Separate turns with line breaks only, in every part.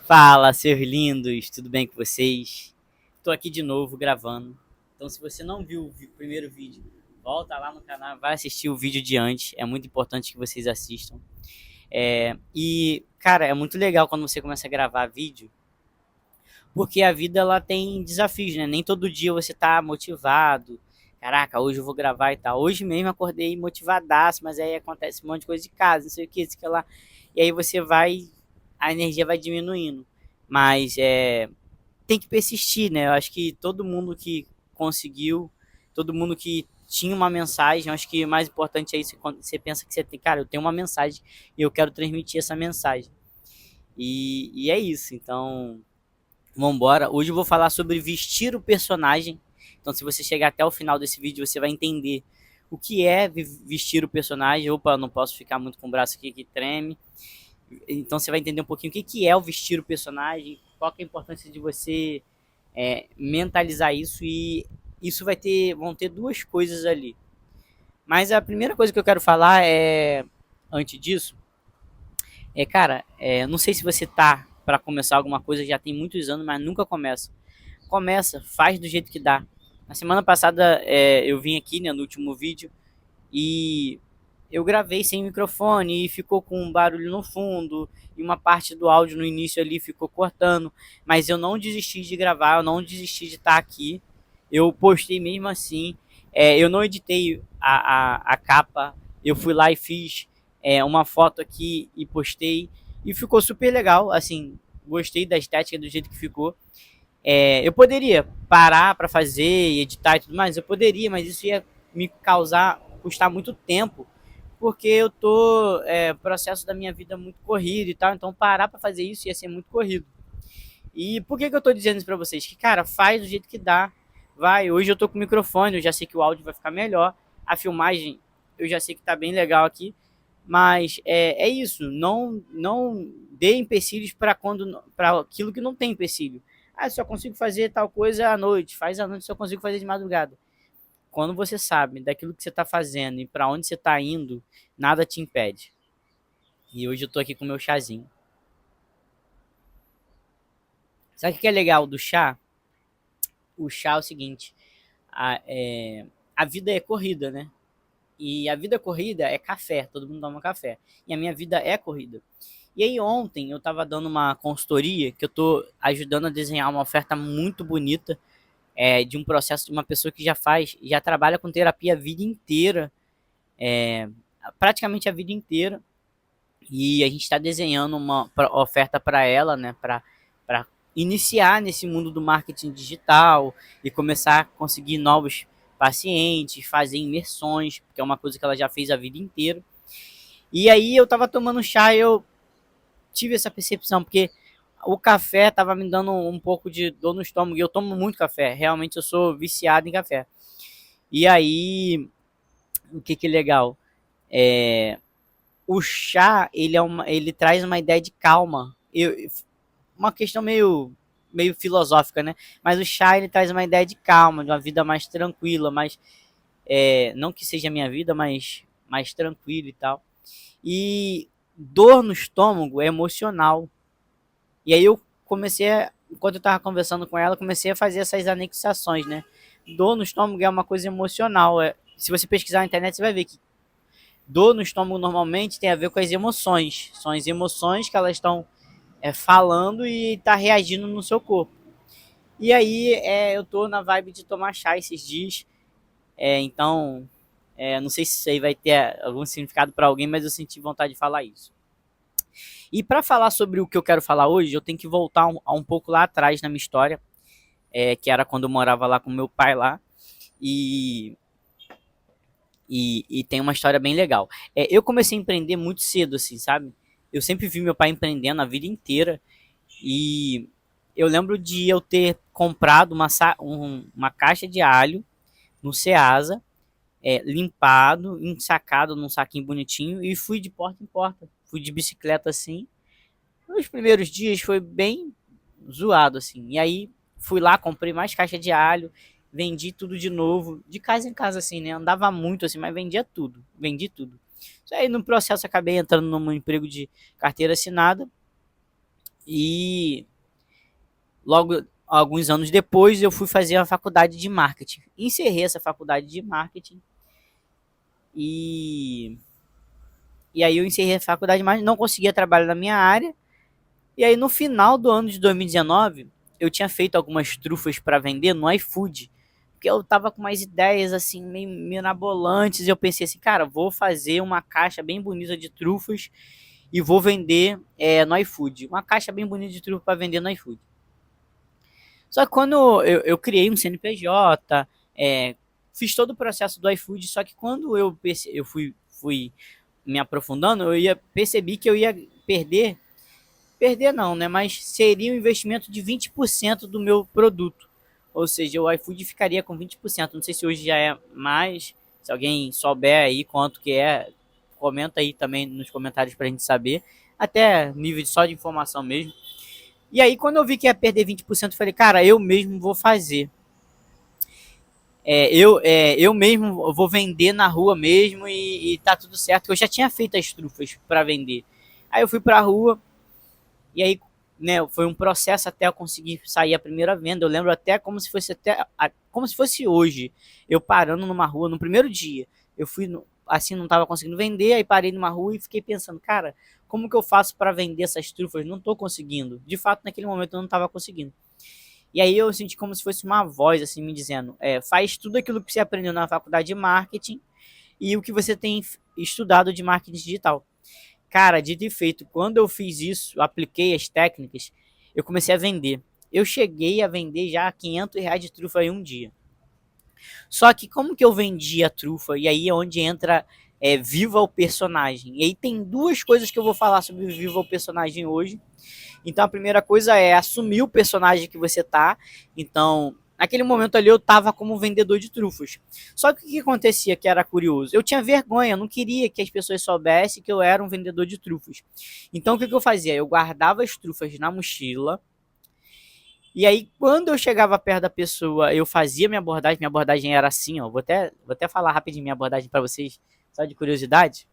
Fala, seus lindos, tudo bem com vocês? Tô aqui de novo gravando. Então, se você não viu o primeiro vídeo, volta lá no canal, vai assistir o vídeo de antes. É muito importante que vocês assistam. Cara, é muito legal quando você começa a gravar vídeo, porque a vida ela tem desafios, né? Nem todo dia você tá motivado. Caraca, hoje eu vou gravar e tal. Hoje mesmo acordei motivadaço, mas aí acontece um monte de coisa de casa, não sei o que, isso que lá. E aí você vai, a energia vai diminuindo. Mas tem que persistir, né? Eu acho que todo mundo que conseguiu, todo mundo que tinha uma mensagem, eu acho que o mais importante é isso, quando você pensa que você tem, cara, eu tenho uma mensagem e eu quero transmitir essa mensagem. E é isso, então vamos embora. Hoje eu vou falar sobre vestir o personagem. Então, se você chegar até o final desse vídeo, você vai entender o que é vestir o personagem. Opa, não posso ficar muito com o braço aqui que treme. Então, você vai entender um pouquinho o que é o vestir o personagem, qual que é a importância de você mentalizar isso. E isso vão ter duas coisas ali. Mas a primeira coisa que eu quero falar antes disso, cara, não sei se você tá para começar alguma coisa, já tem muitos anos, mas nunca começa. Começa, faz do jeito que dá. Na semana passada eu vim aqui, né, no último vídeo, e eu gravei sem microfone e ficou com um barulho no fundo e uma parte do áudio no início ali ficou cortando, mas eu não desisti de gravar, eu não desisti de estar aqui, eu postei mesmo assim, eu não editei a capa, eu fui lá e fiz uma foto aqui e postei e ficou super legal, assim, gostei da estética do jeito que ficou. Eu poderia parar para fazer, editar e tudo mais, eu poderia, mas isso ia me custar muito tempo, porque eu tô processo da minha vida muito corrido e tal, então parar para fazer isso ia ser muito corrido. E por que eu tô dizendo isso para vocês? Que cara, faz do jeito que dá. Vai, hoje eu tô com o microfone, eu já sei que o áudio vai ficar melhor. A filmagem eu já sei que tá bem legal aqui, mas é isso, não dê empecilhos para aquilo que não tem empecilho. Ah, só consigo fazer tal coisa à noite, faz à noite, só consigo fazer de madrugada. Quando você sabe daquilo que você está fazendo e para onde você está indo, nada te impede. E hoje eu tô aqui com o meu chazinho. Sabe o que é legal do chá? O chá é o seguinte, a vida é corrida, né? E a vida corrida é café, todo mundo toma café. E a minha vida é corrida. E aí ontem eu tava dando uma consultoria que eu tô ajudando a desenhar uma oferta muito bonita de um processo de uma pessoa que já trabalha com terapia a vida inteira, praticamente a vida inteira. E a gente está desenhando uma oferta para ela, né, para iniciar nesse mundo do marketing digital e começar a conseguir novos pacientes, fazer imersões, que é uma coisa que ela já fez a vida inteira. E aí eu tava tomando chá e eu tive essa percepção, porque o café tava me dando um pouco de dor no estômago, e eu tomo muito café, realmente eu sou viciado em café. E aí, o que é legal? É, o chá, ele traz uma ideia de calma. Uma questão meio filosófica, né? Mas o chá, ele traz uma ideia de calma, de uma vida mais tranquila, mais, não que seja a minha vida, mas mais tranquila e tal. E dor no estômago é emocional. E aí eu enquanto eu tava conversando com ela, comecei a fazer essas anexações, né? Dor no estômago é uma coisa emocional. Se você pesquisar na internet, você vai ver que dor no estômago normalmente tem a ver com as emoções. São as emoções que elas estão falando e tá reagindo no seu corpo. E aí eu tô na vibe de tomar chá esses dias. Então, não sei se isso aí vai ter algum significado para alguém, mas eu senti vontade de falar isso. E para falar sobre o que eu quero falar hoje, eu tenho que voltar a um pouco lá atrás na minha história, que era quando eu morava lá com meu pai lá. E, e tem uma história bem legal. Eu comecei a empreender muito cedo, assim, sabe? Eu sempre vi meu pai empreendendo a vida inteira. E eu lembro de eu ter comprado uma caixa de alho no Ceasa, limpado, ensacado num saquinho bonitinho, e fui de porta em porta. Fui de bicicleta assim. Nos primeiros dias foi bem zoado, assim. E aí fui lá, comprei mais caixa de alho, vendi tudo de novo, de casa em casa, assim, né? Andava muito, assim, mas vendia tudo. Vendi tudo. Isso aí no processo acabei entrando num emprego de carteira assinada. E logo, alguns anos depois, eu fui fazer a faculdade de marketing. Encerrei essa faculdade de marketing e, e aí eu encerrei a faculdade, mas não conseguia trabalhar na minha área. E aí no final do ano de 2019, eu tinha feito algumas trufas para vender no iFood. Porque eu tava com umas ideias assim, meio mirabolantes. E eu pensei assim, cara, vou fazer uma caixa bem bonita de trufas e vou vender no iFood. Uma caixa bem bonita de trufa para vender no iFood. Só que quando eu criei um CNPJ, fiz todo o processo do iFood, só que quando eu fui me aprofundando, percebi que eu ia perder não, né? Mas seria um investimento de 20% do meu produto. Ou seja, o iFood ficaria com 20%. Não sei se hoje já é mais. Se alguém souber aí quanto que é, comenta aí também nos comentários pra gente saber. Até nível só de informação mesmo. E aí, quando eu vi que ia perder 20%, eu falei, cara, eu mesmo vou fazer. Eu mesmo vou vender na rua mesmo e tá tudo certo. Eu já tinha feito as trufas para vender. Aí eu fui pra rua e aí, né, foi um processo até eu conseguir sair a primeira venda. Eu lembro até como se fosse hoje, eu parando numa rua no primeiro dia. Eu fui assim, não estava conseguindo vender, aí parei numa rua e fiquei pensando, cara, como que eu faço para vender essas trufas? Não estou conseguindo. De fato, naquele momento eu não estava conseguindo. E aí eu senti como se fosse uma voz assim me dizendo, faz tudo aquilo que você aprendeu na faculdade de marketing e o que você tem estudado de marketing digital. Cara, dito e feito, quando eu fiz isso, apliquei as técnicas, eu comecei a vender. Eu cheguei a vender já R$ 500 de trufa em um dia. Só que como que eu vendi a trufa? E aí é onde entra Viva o Personagem. E aí tem duas coisas que eu vou falar sobre Viva o Personagem hoje. Então a primeira coisa é assumir o personagem que você tá. Então, naquele momento ali eu tava como vendedor de trufas. Só que o que acontecia que era curioso? Eu tinha vergonha, eu não queria que as pessoas soubessem que eu era um vendedor de trufas. Então o que eu fazia? Eu guardava as trufas na mochila. E aí, quando eu chegava perto da pessoa, eu fazia minha abordagem era assim, ó. Vou até falar rapidinho minha abordagem para vocês, só de curiosidade.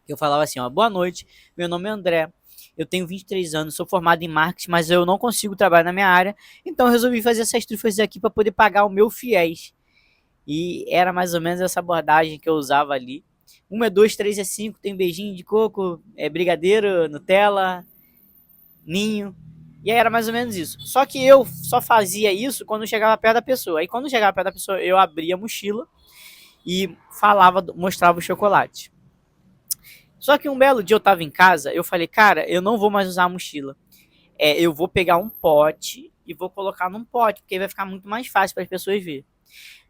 Eu falava assim, ó, boa noite, meu nome é André, eu tenho 23 anos, sou formado em marketing, mas eu não consigo trabalhar na minha área, então eu resolvi fazer essas trufas aqui para poder pagar o meu fiéis. E era mais ou menos essa abordagem que eu usava ali. 1 é 2, 3 é 5, tem beijinho de coco, brigadeiro, Nutella, ninho. E aí era mais ou menos isso. Só que eu só fazia isso quando chegava perto da pessoa. Aí quando chegava perto da pessoa, eu abria a mochila e mostrava o chocolate. Só que um belo dia eu tava em casa, eu falei, cara, eu não vou mais usar a mochila. Eu vou pegar um pote e vou colocar num pote, porque aí vai ficar muito mais fácil para as pessoas verem.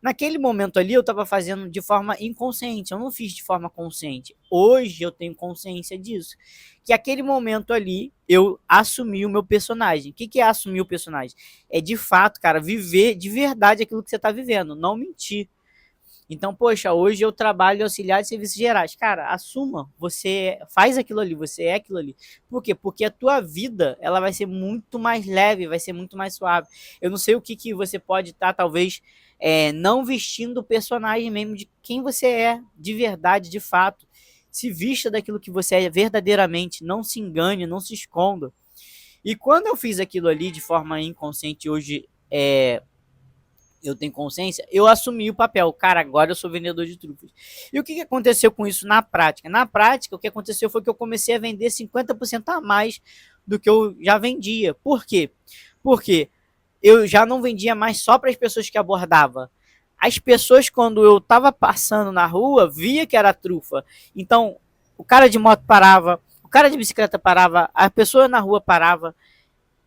Naquele momento ali eu estava fazendo de forma inconsciente, eu não fiz de forma consciente. Hoje eu tenho consciência disso. Que aquele momento ali eu assumi o meu personagem. O que é assumir o personagem? É de fato, cara, viver de verdade aquilo que você está vivendo, não mentir. Então, poxa, hoje eu trabalho auxiliar de serviços gerais. Cara, assuma, você faz aquilo ali, você é aquilo ali. Por quê? Porque a tua vida, ela vai ser muito mais leve, vai ser muito mais suave. Eu não sei o que você pode estar, talvez, não vestindo o personagem mesmo de quem você é, de verdade, de fato. Se vista daquilo que você é verdadeiramente, não se engane, não se esconda. E quando eu fiz aquilo ali de forma inconsciente, hoje eu tenho consciência, eu assumi o papel. Cara, agora eu sou vendedor de trufas. E o que aconteceu com isso na prática? Na prática, o que aconteceu foi que eu comecei a vender 50% a mais do que eu já vendia. Por quê? Porque eu já não vendia mais só para as pessoas que abordava. As pessoas, quando eu estava passando na rua, via que era trufa. Então, o cara de moto parava, o cara de bicicleta parava, a pessoa na rua parava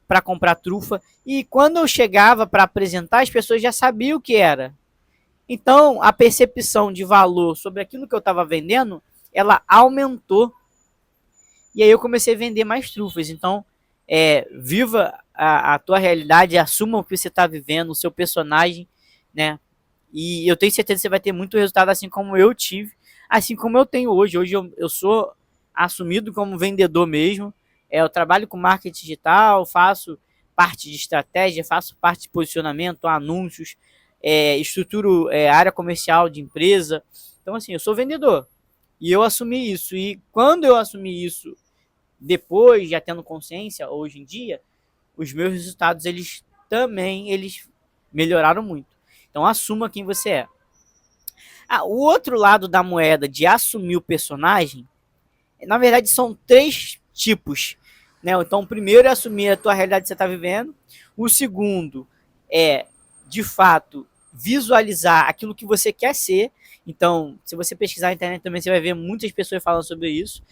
para comprar trufa. E quando eu chegava para apresentar, as pessoas já sabiam o que era. Então, a percepção de valor sobre aquilo que eu estava vendendo, ela aumentou. E aí eu comecei a vender mais trufas. Então, viva a tua realidade, assuma o que você está vivendo, o seu personagem, né? E eu tenho certeza que você vai ter muito resultado, assim como eu tive, assim como eu tenho hoje. Hoje eu sou assumido como vendedor mesmo. Eu trabalho com marketing digital, faço parte de estratégia, faço parte de posicionamento, anúncios, estruturo área comercial de empresa. Então, assim, eu sou vendedor. E eu assumi isso. E quando eu assumi isso, depois, já tendo consciência, hoje em dia, os meus resultados, eles melhoraram muito. Então, assuma quem você é. O outro lado da moeda de assumir o personagem, na verdade, são três tipos. Né? Então, o primeiro é assumir a tua realidade que você está vivendo. O segundo é, de fato, visualizar aquilo que você quer ser. Então, se você pesquisar na internet também, você vai ver muitas pessoas falando sobre isso.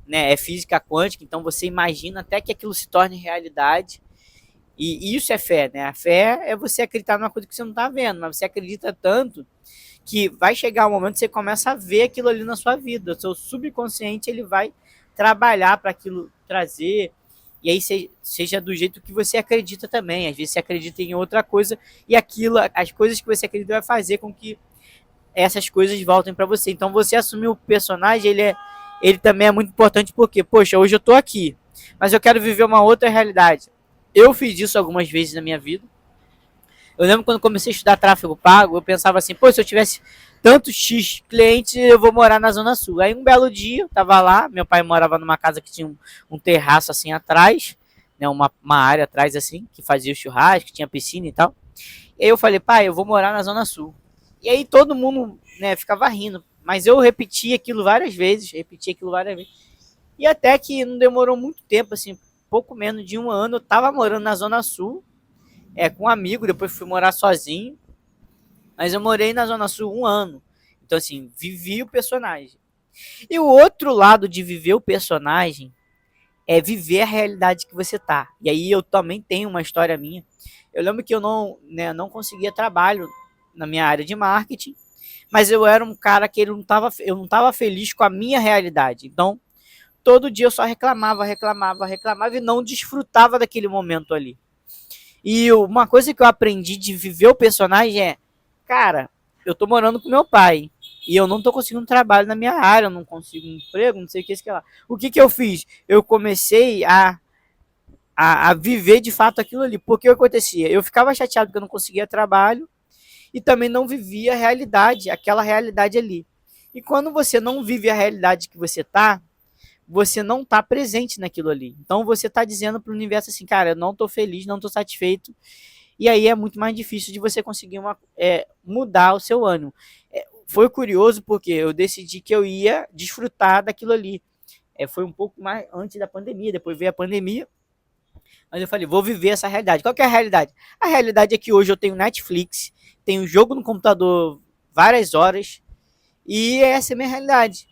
Né? É física quântica, então você imagina até que aquilo se torne realidade. E isso é fé, né? A fé é você acreditar numa coisa que você não está vendo, mas você acredita tanto que vai chegar um momento que você começa a ver aquilo ali na sua vida. O seu subconsciente ele vai trabalhar para aquilo trazer, e aí seja do jeito que você acredita também. Às vezes você acredita em outra coisa e aquilo, as coisas que você acredita vai fazer com que essas coisas voltem para você. Então você assumir o personagem, ele também é muito importante porque, poxa, hoje eu tô aqui, mas eu quero viver uma outra realidade. Eu fiz isso algumas vezes na minha vida. Eu lembro quando comecei a estudar tráfego pago, eu pensava assim, pô, se eu tivesse tantos X clientes, eu vou morar na Zona Sul. Aí um belo dia, eu tava lá, meu pai morava numa casa que tinha um terraço assim atrás, né, uma área atrás assim, que fazia o churrasco, tinha piscina e tal. E aí eu falei, pai, eu vou morar na Zona Sul. E aí todo mundo, né, ficava rindo, mas eu repeti aquilo várias vezes, E até que não demorou muito tempo, assim, pouco menos de um ano, eu tava morando na Zona Sul, com um amigo, depois fui morar sozinho, mas eu morei na Zona Sul um ano. Então, assim, vivi o personagem. E o outro lado de viver o personagem é viver a realidade que você tá. E aí eu também tenho uma história minha. Eu lembro que eu não conseguia trabalho na minha área de marketing, mas eu era um cara que eu não tava feliz com a minha realidade. Então, todo dia eu só reclamava e não desfrutava daquele momento ali. E uma coisa que eu aprendi de viver o personagem é, cara, eu tô morando com meu pai e eu não tô conseguindo trabalho na minha área, eu não consigo um emprego, não sei o que, isso que lá. O que eu fiz? Eu comecei a viver de fato aquilo ali. Porque o que acontecia? Eu ficava chateado porque eu não conseguia trabalho e também não vivia a realidade, aquela realidade ali. E quando você não vive a realidade que você não tá presente naquilo ali. Então você tá dizendo pro universo assim, cara, eu não tô feliz, não tô satisfeito. E aí é muito mais difícil de você conseguir mudar o seu ânimo. Foi curioso porque eu decidi que eu ia desfrutar daquilo ali. Foi um pouco mais antes da pandemia, depois veio a pandemia. Mas eu falei, vou viver essa realidade. Qual que é a realidade? A realidade é que hoje eu tenho Netflix, tenho jogo no computador várias horas, e essa é a minha realidade.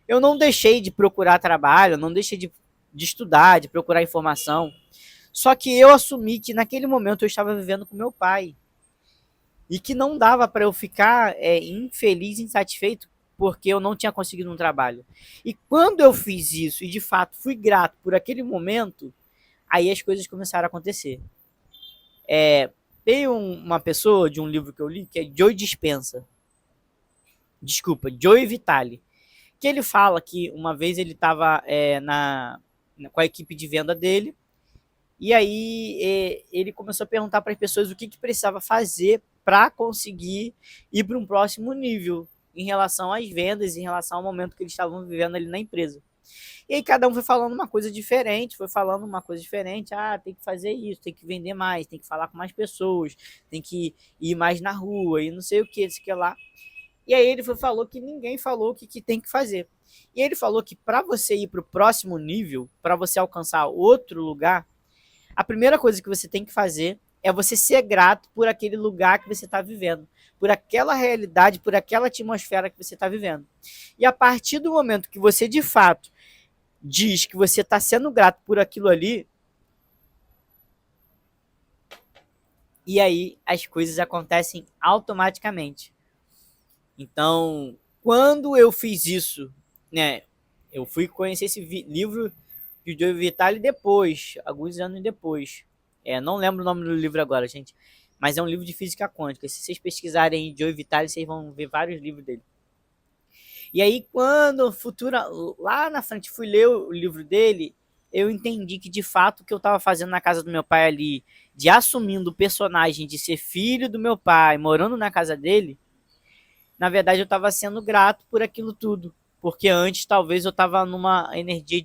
Eu não deixei de procurar trabalho, não deixei de estudar, de procurar informação. Só que eu assumi que naquele momento eu estava vivendo com meu pai. E que não dava para eu ficar infeliz, insatisfeito, porque eu não tinha conseguido um trabalho. E quando eu fiz isso e de fato fui grato por aquele momento, aí as coisas começaram a acontecer. Tem uma pessoa de um livro que eu li que é Joe Dispenza. Desculpa, Joe Vitale. Que ele fala que uma vez ele estava com a equipe de venda dele. E aí ele começou a perguntar para as pessoas o que precisava fazer para conseguir ir para um próximo nível em relação às vendas, em relação ao momento que eles estavam vivendo ali na empresa. E aí cada um foi falando uma coisa diferente, tem que fazer isso, tem que vender mais, tem que falar com mais pessoas, tem que ir mais na rua e não sei o que, isso que lá. E aí ele falou que ninguém falou o que tem que fazer. E ele falou que para você ir para o próximo nível, para você alcançar outro lugar, a primeira coisa que você tem que fazer é você ser grato por aquele lugar que você está vivendo, por aquela realidade, por aquela atmosfera que você está vivendo. E a partir do momento que você, de fato, diz que você está sendo grato por aquilo ali, e aí as coisas acontecem automaticamente. Então, quando eu fiz isso, né, eu fui conhecer esse livro de Joe Vitale depois, alguns anos depois. Não lembro o nome do livro agora, gente, mas é um livro de física quântica. Se vocês pesquisarem em Joe Vitale, vocês vão ver vários livros dele. E aí, quando lá na frente fui ler o livro dele, eu entendi que de fato o que eu estava fazendo na casa do meu pai ali, de assumindo o personagem de ser filho do meu pai, morando na casa dele, na verdade eu estava sendo grato por aquilo tudo. Porque antes talvez eu estava numa energia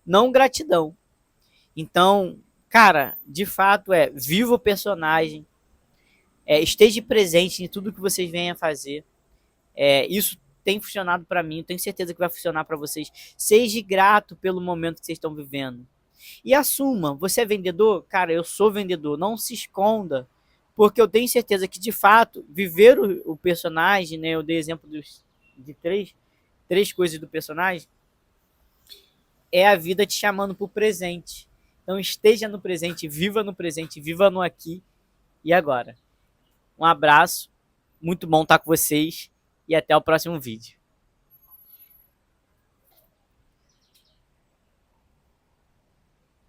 não gratidão. Então, cara, de fato viva o personagem, esteja presente em tudo que vocês venham a fazer. Isso tem funcionado para mim, tenho certeza que vai funcionar para vocês. Seja grato pelo momento que vocês estão vivendo. E assuma, você é vendedor? Cara, eu sou vendedor, não se esconda, porque eu tenho certeza que, de fato, viver o personagem, né? Eu dei exemplo de três coisas do personagem, é a vida te chamando para o presente. Então esteja no presente, viva no aqui e agora. Um abraço, muito bom estar com vocês e até o próximo vídeo.